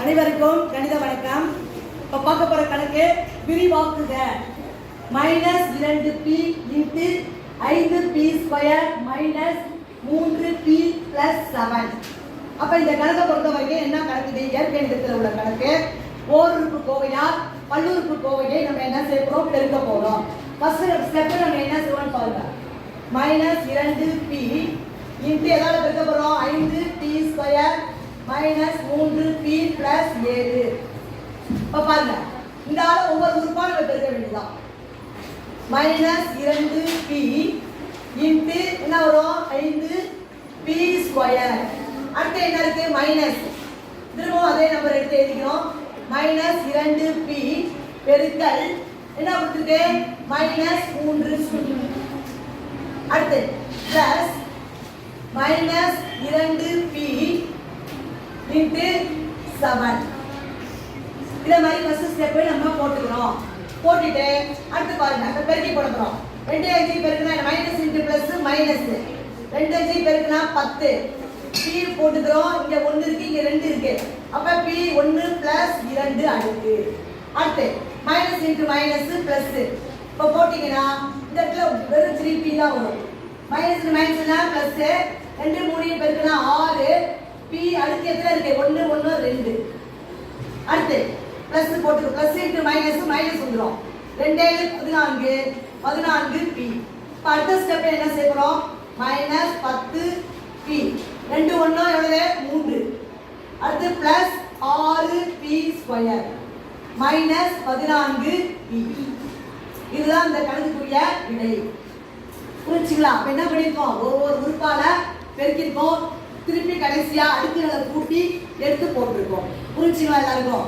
அனைவருக்கும் கணித வணக்கம். இப்போ பார்க்க போற கணக்கு விரிவாக்குக. -2p into 5p² minus 3p + 7. அப்ப இந்த கணக்கை பொறுத்த வரைக்கும் என்ன கணக்கு? இயற்கணிதத்தில் உள்ள கணக்கு. ஓருறுப்பு கோவையால் பல்லுறுப்பு கோவையை நம்ம என்ன செய்ய போறோம்? பெருக்க போறோம். ஃபர்ஸ்ட் ஸ்டெப் நம்ம என்ன செய்வோம் பாருங்க. -2p இன்ட்டு எதால பெருக்க போறோம்? 5p² minus 3p + 7. இப்போ பாருங்க, இந்த ஆள ஒவ்வொரு உறுப்பா நம்ம பெருக்க வேண்டியதுதான். -2p இன்ட்டு என்ன வரும்? 5p². அடுத்து என்ன இருக்கு? மைனஸ். திரும்பவும் அதே நம்பர் எடுத்து எழுதிக்கிறோம். -2p பெருக்கல் என்ன கொடுத்துருக்கு? -3. அடுத்து பிளஸ் -2p இன்ட்டு 7. இதை மாதிரி ஃபர்ஸ்ட் ஸ்டெப் நம்ம போட்டுக்கிறோம். போட்டுட்டு அடுத்து பாருங்க, இப்போ பெருக்கி போட போகிறோம். 2 5 பெருக்குனா மைனஸ் இன்ட்டு ப்ளஸ் மைனஸ் 2 5 பெருக்குனா 10. p போட்டுக்கிறோம். இங்கே 1 இருக்கு, இங்கே 2 இருக்கு. அப்போ p1 + 2 அடுக்கு. அடுத்து மைனஸ் இன்ட்டு மைனஸ் ப்ளஸ். இப்போ போட்டிங்கன்னா இந்த இடத்துல வெறும் 3p தான் வரும். மைனஸ் மைனஸ்னா ப்ளஸ் 2 3 பெருக்குனா 6. p அடுத்து எத்தனை இருக்கு? 1 1 2. அடுத்து பிளஸ் போட்டு பிளஸ் இன்டு மைனஸ் மைனஸ் வந்துரும். 2 14 14p. இப்போ அடுத்த ஸ்டெப் என்ன செய்ய போறோம்? -10p 2 1 எவ்வளவு? 3. அடுத்து பிளஸ் 6p² -14p. இதுதான் இந்த கணக்குக்குரிய விடை. புரிஞ்சுங்களா? அப்ப என்ன பண்ணிருக்கோம்? ஒவ்வொரு உறுப்பால பெருக்கிருக்கோம். திருப்பி கடைசியா அடுக்குகளை கூட்டி எடுத்து போட்டிருக்கோம். புரிஞ்சுங்களா எல்லாருக்கும்?